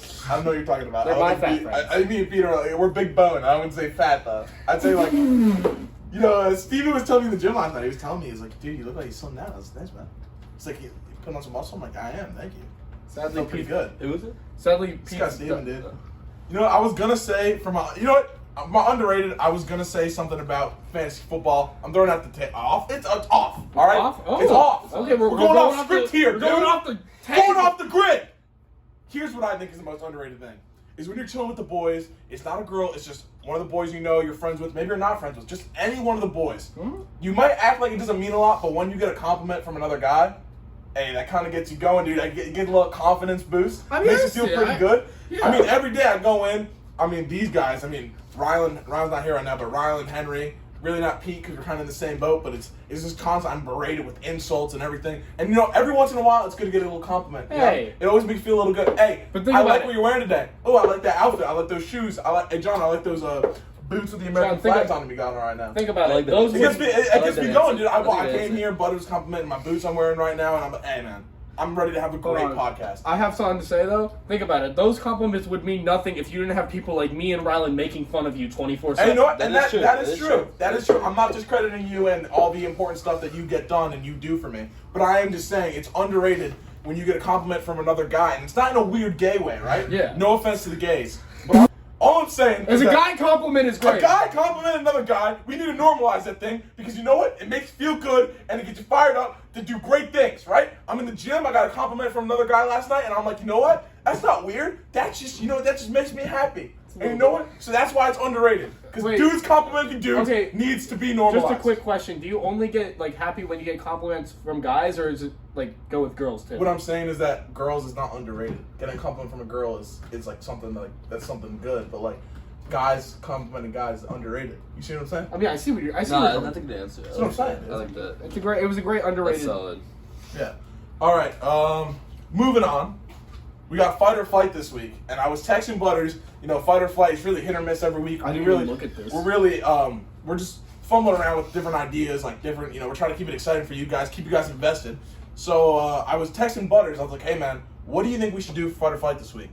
know what you're talking about. They're I my don't fat think friends. I mean, Peter, like, we're big bone. I wouldn't say fat though. I'd say like, you know, Steven was telling me in the gym last night. He was telling me, he's like, dude, you look like you're slimmed down. That's nice, man. It's like you putting on some muscle. I'm like, I am. Thank you. Sadly, Feel pretty Pete. good. Who was it? Sadly, This Pete. guy Steven did. You know, I was gonna say for my, you know what, my underrated. I was gonna say something about fantasy football. I'm throwing out the off. It's off. All right, Off? Oh. it's off. Okay, we're going off script here. We're going dude. off the Going off the grid. Here's what I think is the most underrated thing. Is when you're chilling with the boys, it's not a girl, it's just one of the boys you know, you're friends with, maybe you're not friends with, just any one of the boys. You might act like it doesn't mean a lot, but when you get a compliment from another guy, hey, that kind of gets you going, dude. I get a little confidence boost. I mean, Makes you I feel see, pretty good. yeah. I mean, every day I go in, I mean, these guys, I mean, Rylan's not here right now, but Rylan, Henry, really not Pete because we're kind of in the same boat, but it's just constant. I'm berated with insults and everything. And, you know, every once in a while, it's good to get a little compliment. you know? Hey. It always makes me feel a little good. Hey, But think I about like it. what you're wearing today. Oh, I like that outfit. I like those shoes. Hey, John, I like those boots with the American John, think flags of- on them you got on right now. Think about I like it. that. Those It gets me, would- it I like gets that me going, answer. dude. I like I that came answer. here, Butter was complimenting my boots I'm wearing right now, and I'm like, hey, man, I'm ready to have a great Hold on. podcast. I have something to say though. Think about it. Those compliments would mean nothing if you didn't have people like me and Rylan making fun of you 24/7. And you know what? That And is true. that is true. That is true. I'm not discrediting you and all the important stuff that you get done and you do for me, but I am just saying it's underrated when you get a compliment from another guy, and it's not in a weird gay way, right? Yeah. No offense to the gays, but All I'm saying As is a that guy compliment is great. a guy complimented another guy. We need to normalize that thing because you know what? It makes you feel good and it gets you fired up to do great things, right? I'm in the gym. I got a compliment from another guy last night, and I'm like, you know what? That's not weird. That's just, that just makes me happy. And you know what? So that's why it's underrated. Because dudes complimenting dudes needs to be normalized. Just a quick question. Do you only get, like, happy when you get compliments from guys, or is it, like, go with girls, too? What I'm saying is that girls is not underrated. Getting a compliment from a girl is like something, like, that's something good. But, like, guys complimenting guys is underrated. You see what I'm saying? I mean, I see what you're That's a good answer. That's what I'm saying. I like that. It was a great underrated. That's solid. Yeah. All right. Moving on. We got fight or flight this week, and I was texting Butters. Fight or flight is really hit or miss every week. I didn't really look at this. We're really we're just fumbling around with different ideas, like different. We're trying to keep it exciting for you guys, keep you guys invested. So I was texting Butters. I was like, hey man, what do you think we should do for fight or flight this week?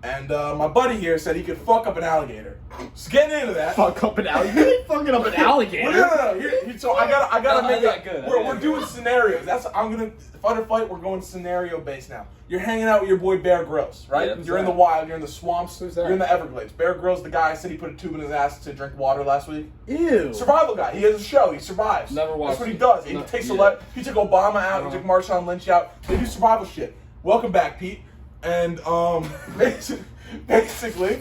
And my buddy here said he could fuck up an alligator. So getting into that. Fuck up an alligator? You ain't fucking up an alligator. Well, no. So I gotta make it. good. We're doing scenarios. I'm gonna fight or flight. We're going scenario based now. You're hanging out with your boy Bear Grylls, right? Yeah, you're in the wild. You're in the swamps. Who's that? You're in the Everglades. Bear Grylls, the guy said he put a tube in his ass to drink water last week. Ew. Survival guy. He has a show. He survives. Never watched That's what he it. does. He No. takes Yeah. He took Obama out. He took Marshawn Lynch out. They do survival shit. Welcome back, Pete. And basically,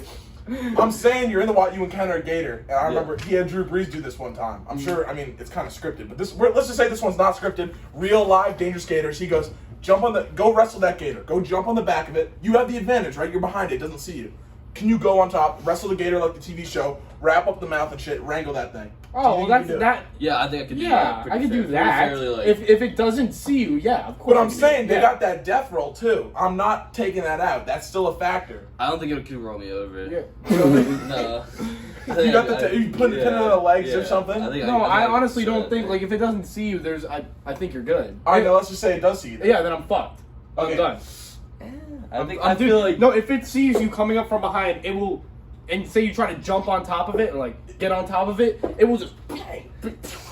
I'm saying you're in the wild. You encounter a gator, and I remember he had Drew Brees do this one time. I'm sure. I mean, it's kind of scripted, but let's just say this one's not scripted. Real live dangerous gators. He goes, go wrestle that gator. Go jump on the back of it. You have the advantage, right? You're behind it. It doesn't see you. Can you go on top, wrestle the gator like the TV show, wrap up the mouth and shit, wrangle that thing? Oh, well, that's that. Yeah, I think I could do that. Yeah, pretty I could do fair- that. fairly, like- If it doesn't see you, yeah, of course. But I'm saying they Yeah. got that death roll too. I'm not taking that out. That's still a factor. I don't think it could roll me over. Yeah. No. You got you put it on the legs or something? No, I honestly don't think, like, if it doesn't see you, I think you're good. All right, now let's just say it does see you. Yeah, then I'm fucked. Okay. I'm done. I feel like no, if it sees you coming up from behind, it will, and say you try to jump on top of it and like get on top of it, it will just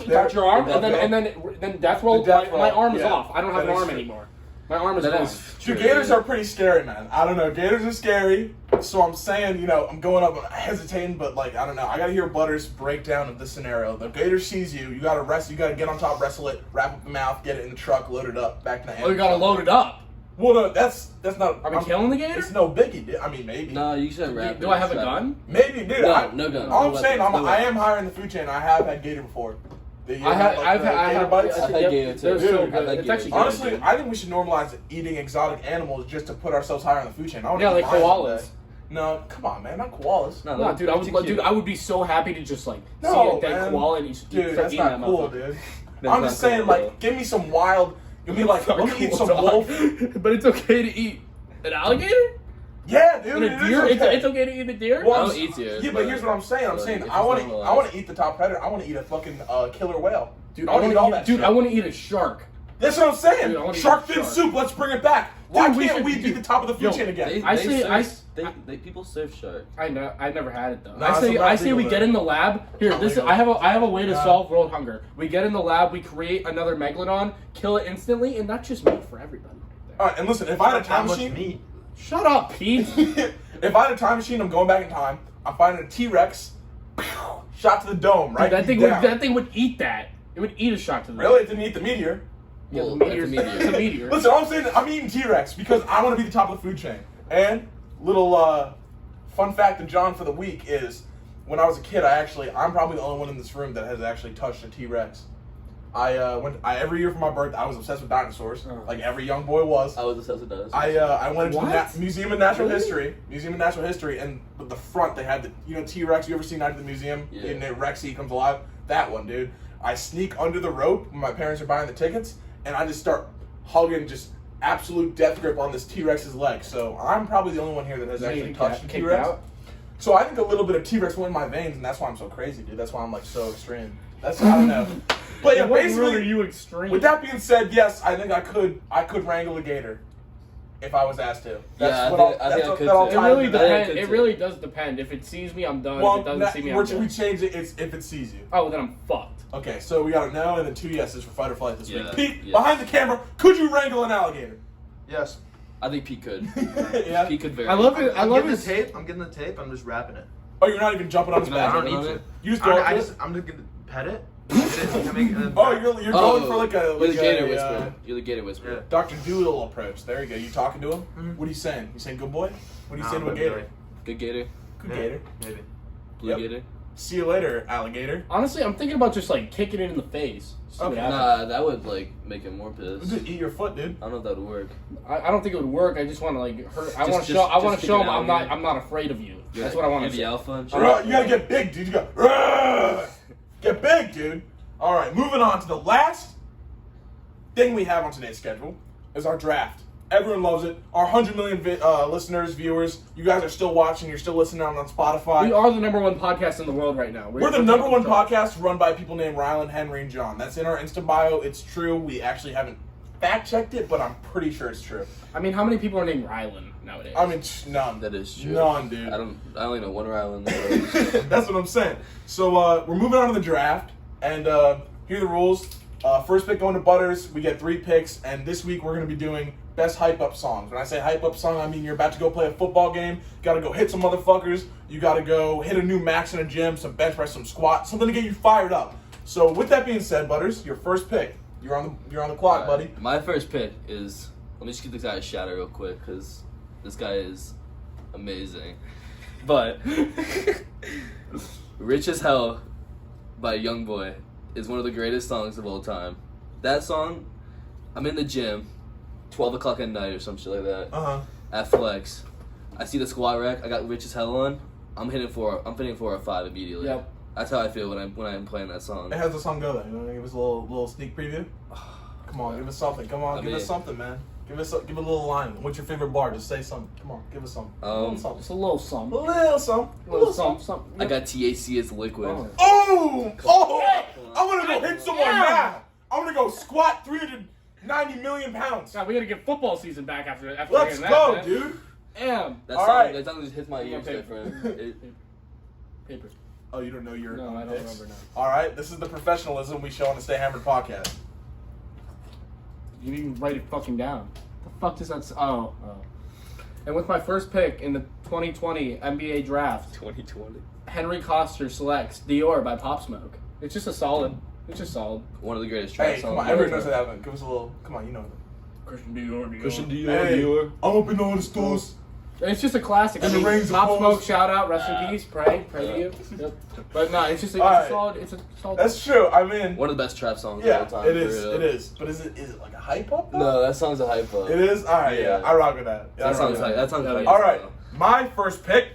got your arm, and then death roll. My arm is off. I don't have an arm anymore. My arm is gone. Dude, gators are pretty scary, man. I don't know. Gators are scary. So I'm saying, I'm going up, I'm hesitating, but like, I don't know. I gotta hear Butters' breakdown of this scenario. The gator sees you. You gotta get on top, wrestle it, wrap up the mouth, get it in the truck, load it up, back to the Oh, you gotta load it up. Well, no, that's not. Are we killing the gator? It's no biggie, dude. I mean, maybe. No, you should wrap. Do I have a gun? Maybe, dude. No, no gun. All I'm No saying, weapons, no I am higher in the food chain. I have had gator before. I have bites. I've had gator too. They're so I've good. had It's gator actually too. Honestly, I think we should normalize eating exotic animals just to put ourselves higher on the food chain. I wanna Yeah, eat like lions one koalas. day. No, come on, man, not koalas. No, No, dude, I would be so happy to just like see No, a dead man. koala and you Dude, that's eating not that cool, motherfucker. dude. That's I'm not just saying, cool, like, give me some wild. Give me like, let me eat some wolf. But it's okay to eat an alligator? Yeah, dude. And a it is deer? okay. It's okay to eat a deer? Well, I I'm don't s- eat deer, Yeah, but but- here's what I'm saying. I'm but saying if I want it's to. I normalized. want to eat the top predator. I want to eat a fucking killer whale. Dude, I want to eat all that. Dude, shit. I want to eat a shark. That's what I'm saying. Dude, I wanna eat Shark a fin shark. soup. Let's bring it back. Why Dude, we can't should- we be dude, the top of the food yo, chain again? People surf shark. I know. I never had it though. Nah, it's I not say legal we there. get in the lab. Here, Not this legal. I have a way to Yeah. solve world hunger. We get in the lab, we create another megalodon, kill it instantly, and that's just meat for everybody. All right, and listen. If I had a time much machine, meat. Shut up, Pete. if I had a time machine, I'm going back in time. I'm finding a T-Rex. Shot to the dome. Right. Dude, that thing would eat that. It would eat a shot to the Really? It didn't eat the meteor. Yeah, Well, the meteor's, it's a meteor. it's a meteor. Listen, all I'm saying is I'm eating T-Rex because I want to be the top of the food chain. And little fun fact of John for the week is when I was a kid, I'm probably the only one in this room that has actually touched a T-Rex. Every year for my birthday, I was obsessed with dinosaurs, like every young boy was. I was obsessed with those. I went into the What? Museum of Natural History. Museum of Natural History, and at the front they had the T-Rex. You ever seen Night at the Museum? Yeah. And Rexy comes alive. That one, dude. I sneak under the rope when my parents are buying the tickets, and I just start hugging, just absolute death grip on this T-Rex's leg. So I'm probably the only one here that has actually touched a kicked T-Rex. out? So I think a little bit of T-Rex went in my veins, and that's why I'm so crazy, dude. That's why I'm like so extreme. I don't know. But yeah, In what world basically, are you extreme? with that being said, yes, I think I could wrangle a gator if I was asked to. Yeah, I think I could that'll too. It tie really into that. depends. could It too. really does depend. If it sees me, I'm done. Well, if it doesn't see me, I'm we done. changed it. It's if it sees you. Oh, then I'm fucked. Okay, so we got a no and then 2 yeses for fight or flight this Yeah, week. Pete, yeah. behind the camera, could you wrangle an alligator? Yes. I think Pete could. Yeah. Pete could very. I love it. I I'm love getting his the tape. I'm getting the tape. I'm just rapping it. Oh, you're not even jumping on his You're back. not I don't need to. You just go up to it? I'm just gonna pet it. Oh, you're going for like a You're the Gator a, whisperer. You're the Gator whisperer. Yeah. Dr. Doolittle approach. There you go. You talking to him? Mm-hmm. What are you saying? You saying good boy? What are you Nah, saying to a but gator? really. Good Gator. Good Yeah, gator. maybe. Blue Yep. Gator. See you later, alligator. Honestly, I'm thinking about just like kicking it in the face. See what Okay. happens. Nah, that would like make him more pissed. Just eat your foot, dude. I don't know if that would work. I don't think it would work. I just want to like hurt. I Just- want to just- show. I want just to show kick him it I'm out, not. yeah. I'm not afraid of you. You're That's like- what I want you're to the say. alpha and shit. You gotta get big, dude. You got get big, dude. All right, moving on to the last thing we have on today's schedule is our draft. Everyone loves it. Our 100 million listeners, viewers, you guys are still watching. You're still listening on Spotify. We are the #1 podcast in the world right now. We're the #1 podcast run by people named Rylan, Henry, and John. That's in our Insta bio. It's true. We actually haven't fact checked it, but I'm pretty sure it's true. I mean, how many people are named Rylan nowadays? I mean, none. That is true. None, dude. I only know one Rylan. That's what I'm saying. So we're moving on to the draft, and here are the rules. First pick going to Butters. We get 3 picks, and this week we're going to be doing best hype up songs. When I say hype up song, I mean you're about to go play a football game. Got to go hit some motherfuckers. You got to go hit a new max in a gym, some bench press, some squat, something to get you fired up. So with that being said, Butters, your first pick. You're on the clock, buddy. My first pick is. Let me just give this guy a shout out real quick because this guy is amazing. But "Rich as Hell" by Youngboy is one of the greatest songs of all time. That song, I'm in the gym, 12 o'clock at night or some shit like that. At Flex, I see the squat rack. I got "Rich as Hell" on. I'm hitting for a 5 immediately. Yep. That's how I feel when I'm playing that song. How's the song go then? You want to give us a little sneak preview? Come on, give us something. Come on, give us something, man. Give a little line. What's your favorite bar? Just say something. Come on, give us something. It's a little something. A little something. I got THC as liquid. Oh! I'm gonna go hit someone now. I'm gonna go squat 390 million pounds. God, we gotta get football season back after Let's that, go, man. dude. Damn. That All song, right. that song just hits my ears Okay. different. Paper. Oh, you don't know your No, I don't picks? remember now. All right, this is the professionalism we show on the Stay Hammered podcast. You didn't even write it fucking down. The fuck does that? Oh. And with my first pick in the 2020 NBA draft, 2020. Henry Coster selects "Dior" by Pop Smoke. It's just a solid. It's just solid. One of the greatest trap Hey, songs. come on, everyone knows that one. Give us a little. Come on, you know it. Christian Dior. Christian Dior. Hey, Dior. I'm up in all the stores. It's just a classic. And the rings of Pop Pose. Smoke, shout out, rest in peace, pray to you. Yep. But no, it's just a, All it's right. a solid. It's a solid. That's true. I mean, One of the best trap songs yeah, of all time. it for is. real. It is. But is it like a hype up? Though? No, that song's a hype up. It is. All right, yeah, Yeah. I rock with that. Yeah, I That rock song's with hype. That song's hype. All right, my first pick.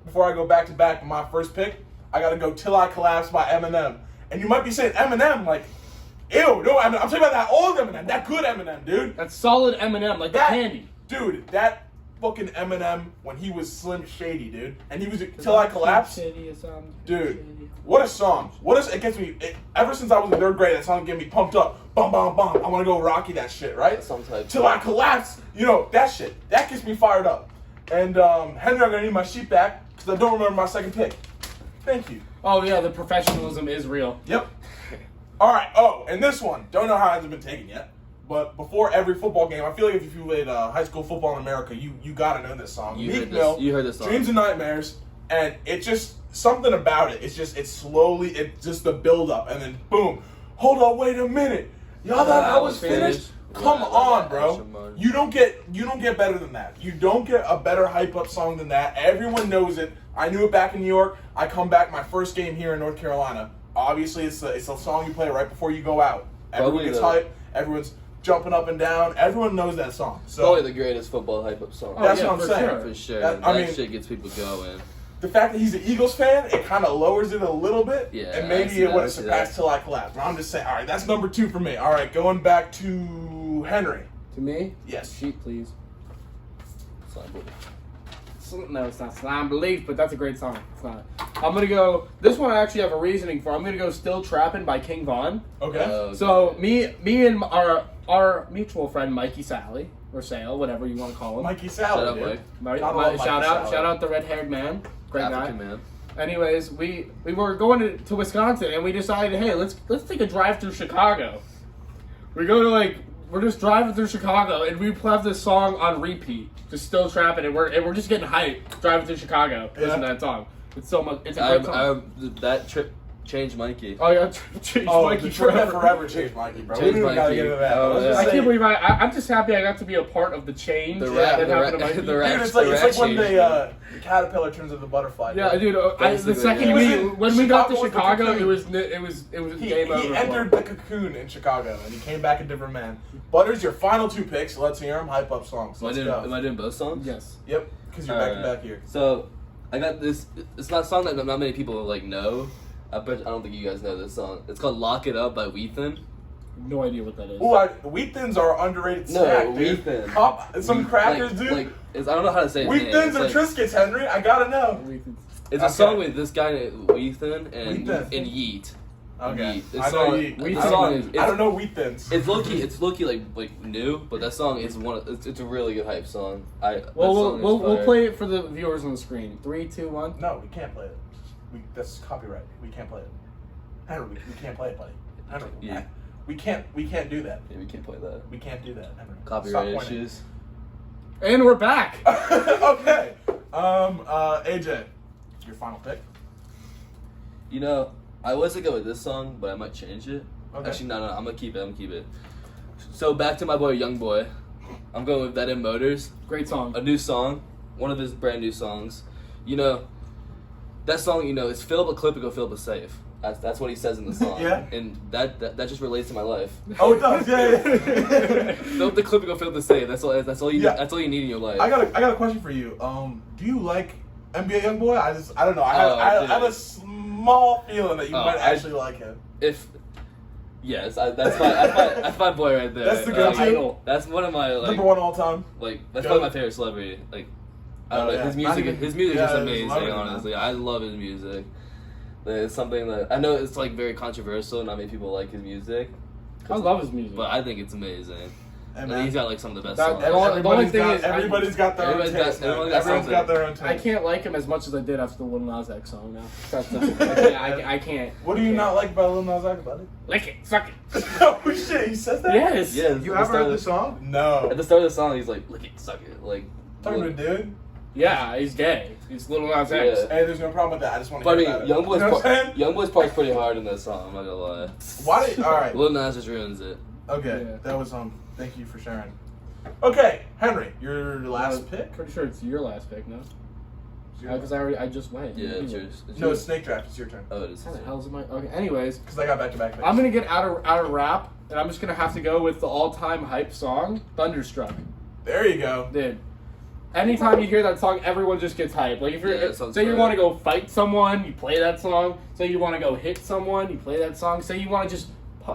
Before I go back to back, my first pick, I gotta go "Till I Collapse" by Eminem. And you might be saying Eminem, like, ew, no, I'm talking about that old Eminem, that good Eminem, dude. That's solid Eminem, like That the candy. dude, that fucking Eminem when he was Slim Shady, dude, and he was "Till I Collapse." Dude, what a song! It gets me. Ever since I was in 3rd grade, that song get me pumped up. Bum bum bum. I want to go Rocky that shit, right? That song's hype. Till I collapse. You know that shit. That gets me fired up. And Henry, I'm gonna need my sheet back because I don't remember my second pick. Thank you. Oh yeah, the professionalism is real. Yep. All right. Oh, and this one. Don't know how it hasn't been taken yet. But before every football game, I feel like if you played high school football in America, you gotta know this song. You Meek heard this- Mill, you heard this song. Dreams and Nightmares, and it's just something about it. It's just the build up, and then boom. Hold on, wait a minute. Y'all thought I was finished? Come Yeah, I love on, that bro. extra mode. You don't get better than that. You don't get a better hype up song than that. Everyone knows it. I knew it back in New York. I come back my first game here in North Carolina. Obviously, it's a song you play right before you go out. Everyone Probably gets the- hype. Everyone's jumping up and down. Everyone knows that song. So Probably the greatest football hype up song. Oh, that's yeah, what I'm for saying. sure. For sure. That- That, I mean- shit gets people going. the fact that he's an Eagles fan, it kind of lowers it a little bit. Yeah, and I maybe see it that, would I have see surpassed that. Till I Collapse. But I'm just saying, all right, that's number 2 for me. All right, going back to Henry. To me, Yes. sheet please. Slime Booty. No, it's not Slime Belief, but that's a great song. It's not. I'm gonna go. This one I actually have a reasoning for. I'm gonna go "Still Trappin'" by King Von. Okay. Oh, So me and our mutual friend Mikey Sally or Sale, whatever you want to call him. Mikey Salad. Shut up, dude. Mike. Gotta love Mikey Shout Salad. out the red-haired man, great African guy. man. Anyways, we were going to Wisconsin and we decided, hey, let's take a drive through Chicago. We go to like we're just driving through Chicago, and we have this song on repeat, just still trapping, and we're just getting hyped driving through Chicago. Listen to that song. It's so much. It's a great song. That trip changed Mikey. Oh yeah, changed Mikey the trip that forever. forever changed Mikey, bro. Changed We don't gotta Mikey. get into that. Oh, Let's yeah. just I say- can't believe I'm just happy I got to be a part of the change The that rat- happened to Mikey. the Dude, rat- it's like when change, the caterpillar turns into the butterfly. Yeah, dude. The Basically, second yeah. when we got to Chicago was the Chicago, cocoon. it was He game over. entered the cocoon in Chicago, and he came back a different man. Butters, your final 2 picks. Let's hear them. Hype up songs. Let's go. Am I doing both songs? Yes. Yep, because you're Alright. back to back here. So, I got this. It's not a song that not many people like know. I don't think you guys know this song. It's called "Lock It Up" by Weethan. No idea what that is. Ooh, Wheat Thins are underrated No, snack, dude. Wheat Thins. Some crackers, dude. I don't know how to say his Wheat name. Thins It's or like- Triscuits, Henry. I gotta know. It's a Okay. song with this guy named Weethan and Weethan. Yeet. Okay, Yeet. This I know song, Yeet. this I don't song know- is I don't know Wheat Thins. It's low-key like new, but that song is it's a really good hype song. Well, we'll play it for the viewers on the screen. 3, 2, 1. No, we can't play it. That's copyright. We can't play it. Henry, we can't play it, buddy. Henry, Yeah. we can't do that. Yeah, we can't play that. We can't do that, Henry. Copyright Stop pointing. issues. And we're back. Okay. AJ, your final pick. You know, I was to go with this song, but I might change it. Okay. Actually, no, I'm gonna keep it. So back to my boy Youngboy. I'm going with That In Motors. Great song. A new song, one of his brand new songs. You know, that song, it's fill up a clip and go fill up a safe. That's what he says in the song. Yeah. And that just relates to my life. Oh, it does. Yeah. Fill up the clip and go fill up the safe. That's all you Yeah. that's all you need in your life. I got a question for you. Do you like NBA Youngboy? I don't know. I have a small feeling that you might actually like him. Yes, that's my boy right there. That's the go-to? Idol. That's one of my Number 1 all time. that's Go. probably my favorite celebrity. I don't Oh, know, yeah. his Not music even- his music yeah, is it's amazing, lovely, man. honestly. I love his music. It's something that I know it's very controversial, not many people like his music. I love his music. But I think it's amazing. And And he's got some of the best That- songs. the only thing is, everybody's got their own Everybody's got- taste. man. everyone's got Everyone's something. got their own taste. I can't like him as much as I did after the Lil Nas X song now. I can't. What do you not like about Lil Nas X, buddy? Lick it, suck it. Oh shit, he says that? Yes. Yeah, You ever heard the song? No. At the start of the song, he's like, "Lick it, suck it." Talking to a dude. Yeah, he's gay. He's Lil Nas X. Yeah. Hey, there's no problem with that. I just want to But I hear mean, about it. You know what I'm saying? Youngboy's part's pretty hard in that song. I'm not gonna lie. Why did? All right. Lil Nas just ruins it. Okay, Yeah. that was Thank you for sharing. Okay, Henry, your last pick. Pretty sure it's your last pick, no? It's your Because last- I just went. Yeah, it's yours. No, it's Snake Draft. It's your turn. Oh, it is. How the hell is it my? Okay. Anyways, Because I got back-to-back picks. I'm gonna get out of rap, and I'm just gonna have to go with the all-time hype song, "Thunderstruck." There you go. Dude, anytime you hear that song, everyone just gets hyped. Like if you're, Yeah, that sounds say you great. want to go fight someone, you play that song. Say you want to go hit someone, you play that song. Say you want to just,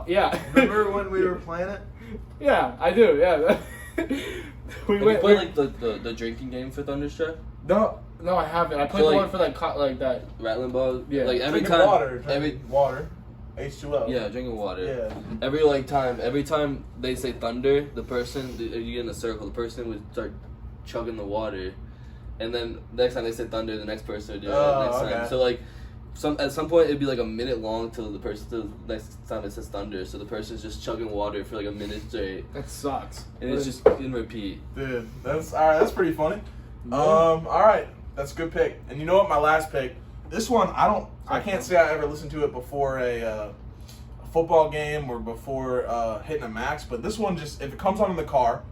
yeah. Remember when we were playing it? Yeah, I do. Yeah. we Have you went. played the drinking game for Thunderstruck? No, I haven't. I played So, the like- one for that that. Rattling ball. Yeah. Like every Drinking time. water. Every Drinking water. H2O. yeah, drinking water. Yeah. Every time they say thunder, the person you get in a circle, the person would start chugging the water, and then next time they say thunder, the next person would do it. Oh, Next okay. time. So at some point it'd be like a minute long till the next time it says thunder. So the person's just chugging water for like a minute straight, That sucks. and it's just in repeat. Dude, that's all right. That's pretty funny. All right, that's a good pick. And you know what? My last pick. This one, I can't say I ever listened to it before a football game or before hitting a max. But this one, just if it comes on in the car,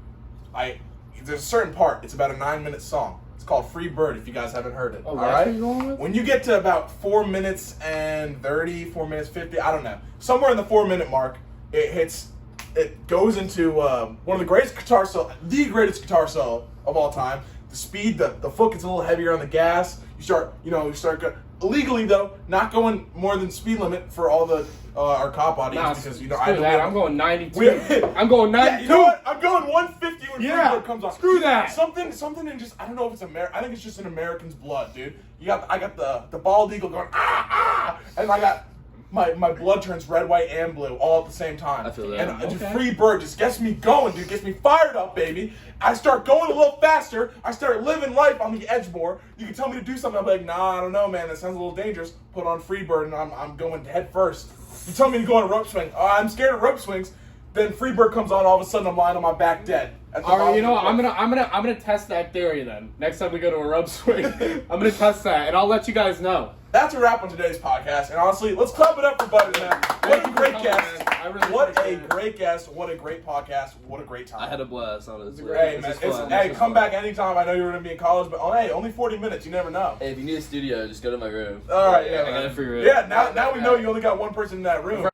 there's a certain part. It's about a 9-minute song. It's called "Free Bird." If you guys haven't heard it, Oh, all that's right. what you're going with? When you get to about 4 minutes and 30, 4 minutes 50, I don't know, somewhere in the 4-minute mark, it goes into one of the greatest guitar solo, the greatest guitar solo of all time. The speed, the foot gets a little heavier on the gas. You start illegally though, not going more than speed limit for all the our cop audience because screw I that. I'm going 92. We- I'm going 92. Yeah, you know what? I'm going 150 when Yeah, Free Bird comes on. screw that. Something in just I don't know if it's I think it's just in American's blood, dude. I got the bald eagle going and I got my blood turns red, white, and blue all at the same time. I feel that. And just Okay. Free Bird just gets me going, dude. Gets me fired up, baby. I start going a little faster. I start living life on the edge more. You can tell me to do something, I'm like, nah, I don't know, man. That sounds a little dangerous. Put on Free Bird, and I'm going head first. You tell me to go on a rope swing. I'm scared of rope swings. then Freebird comes on. All of a sudden, I'm lying on my back dead. At the All right, bottom you know of the what? I'm gonna test that theory then. Next time we go to a rub swing, I'm gonna test that, and I'll let you guys know. That's a wrap on today's podcast. And honestly, let's clap it up for Butters, man. What a great guest. What a great guest. What a great podcast. What a great time. I had a blast, honestly. Hey, man. Come back anytime. I know you're going to be in college, but hey, only 40 minutes. You never know. Hey, if you need a studio, just go to my room. All right, yeah, I got a free room. Yeah, now we know you only got one person in that room.